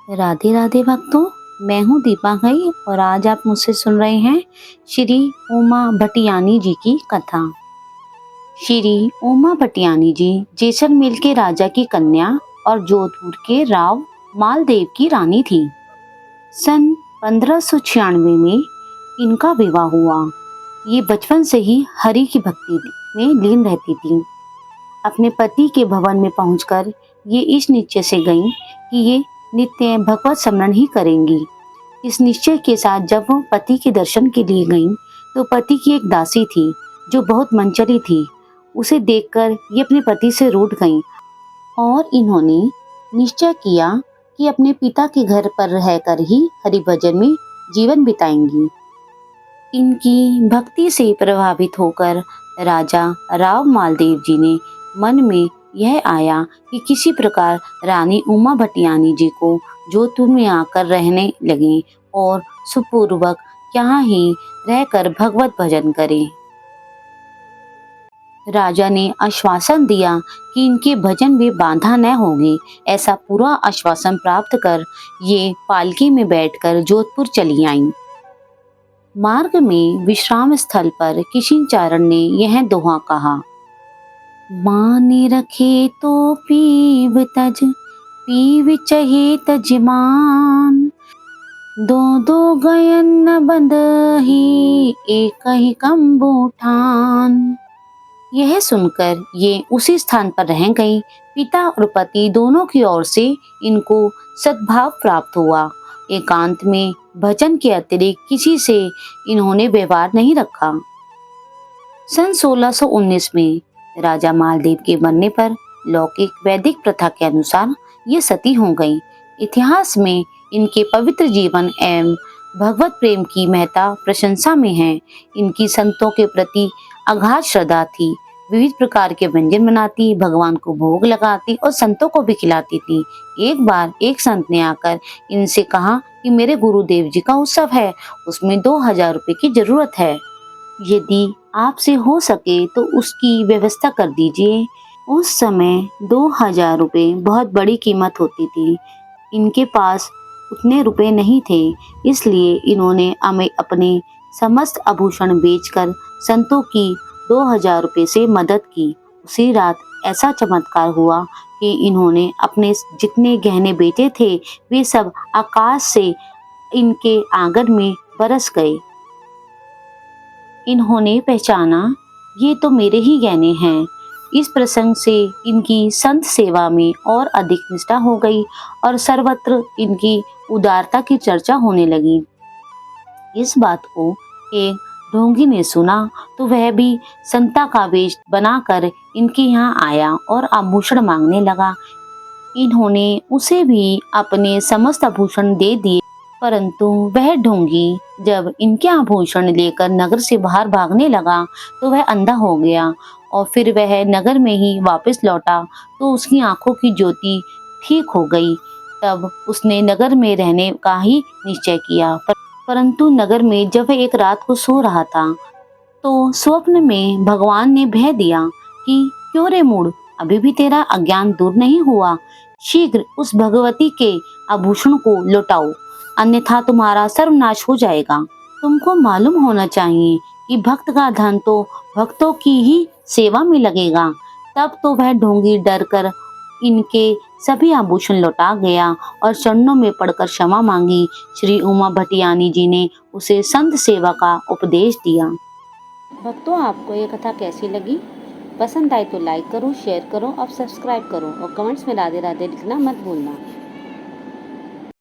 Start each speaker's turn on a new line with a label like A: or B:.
A: राधे राधे भक्तों। मैं हूँ दीपा घई और आज आप मुझसे सुन रहे हैं श्री उमा भटियानी जी की कथा। श्री उमा भटियानी जी जैसलमेर के राजा की कन्या और जोधपुर के राव मालदेव की रानी थी। सन 1596 में इनका विवाह हुआ। ये बचपन से ही हरि की भक्ति में लीन रहती थी। अपने पति के भवन में पहुंचकर ये इस निश्चय से गईं कि ये नित्य भगवत स्मरण ही करेंगी। इस निश्चय के साथ जब वो पति के दर्शन के लिए गईं, तो पति की एक दासी थी जो बहुत मनचली थी। उसे देखकर ये अपने पति से रूठ गईं और इन्होंने निश्चय किया कि अपने पिता के घर पर रहकर ही हरि भजन में जीवन बिताएंगी। इनकी भक्ति से प्रभावित होकर राजा राव मालदेव जी ने मन में यह आया कि किसी प्रकार रानी उमा भटियानी जी को जोधपुर में आकर रहने लगे और सुपूर्वक यहाँ ही रहकर भगवत भजन करें। राजा ने आश्वासन दिया कि इनके भजन में बाधा न होगी। ऐसा पूरा आश्वासन प्राप्त कर ये पालकी में बैठकर जोधपुर चली आईं। मार्ग में विश्राम स्थल पर किसी चारण ने यह दोहा कहा, माने रखे तो पीव तज, पीव चहे तजमान, दो दो गयन न बंदही, एक ही कम्बू ठान। यह सुनकर ये उसी स्थान पर रह गई। पिता और पति दोनों की ओर से इनको सद्भाव प्राप्त हुआ। एकांत में भजन के अतिरिक्त किसी से इन्होंने व्यवहार नहीं रखा। सन 1619 में राजा मालदेव के मरने पर लौकिक वैदिक प्रथा के अनुसार ये सती हो गई। इतिहास में इनके पवित्र जीवन एवं भगवत प्रेम की महत्ता प्रशंसा में है। इनकी संतों के प्रति अगाध श्रद्धा थी। विविध प्रकार के व्यंजन बनाती, भगवान को भोग लगाती और संतों को भी खिलाती थी। एक बार एक संत ने आकर इनसे कहा कि मेरे गुरुदेव जी का उत्सव है, उसमें 2000 रुपए की जरूरत है। यदि आपसे हो सके तो उसकी व्यवस्था कर दीजिए। उस समय 2000 रुपए बहुत बड़ी कीमत होती थी। इनके पास उतने रुपए नहीं थे, इसलिए इन्होंने हमें अपने समस्त आभूषण बेचकर संतों की 2000 रुपए से मदद की। उसी रात ऐसा चमत्कार हुआ कि इन्होंने अपने जितने गहने बेचे थे वे सब आकाश से इनके आंगन में बरस गए। इन्होंने पहचाना, ये तो मेरे ही गहने हैं। इस प्रसंग से इनकी संत सेवा में और अधिक निष्ठा हो गई और सर्वत्र इनकी उदारता की चर्चा होने लगी। इस बात को एक ढोंगी ने सुना तो वह भी संता का वेश बनाकर इनके यहाँ आया और आभूषण मांगने लगा। इन्होंने उसे भी अपने समस्त आभूषण दे दिए, परंतु वह ढोंगी जब इनके आभूषण लेकर नगर से बाहर भागने लगा तो वह अंधा हो गया और फिर वह नगर में ही वापस लौटा तो उसकी आंखों की ज्योति ठीक हो गई। तब उसने नगर में रहने का ही निश्चय किया। परंतु नगर में जब वह एक रात को सो रहा था तो स्वप्न में भगवान ने भय दिया कि क्यों रे मूढ़, अभी भी तेरा अज्ञान दूर नहीं हुआ। शीघ्र उस भगवती के आभूषण को लौटाओ, अन्यथा तुम्हारा सर्वनाश हो जाएगा। तुमको मालूम होना चाहिए कि भक्त का धन तो भक्तों की ही सेवा में लगेगा। तब तो वह ढोंगी डर कर इनके सभी आभूषण लौटा गया और चरणों में पड़कर क्षमा मांगी। श्री उमा भटियानी जी ने उसे संत सेवा का उपदेश दिया। भक्तों, आपको ये कथा कैसी लगी? पसंद आए तो लाइक करो, शेयर करो और सब्सक्राइब करो और कमेंट्स में राधे राधे लिखना मत भूलना।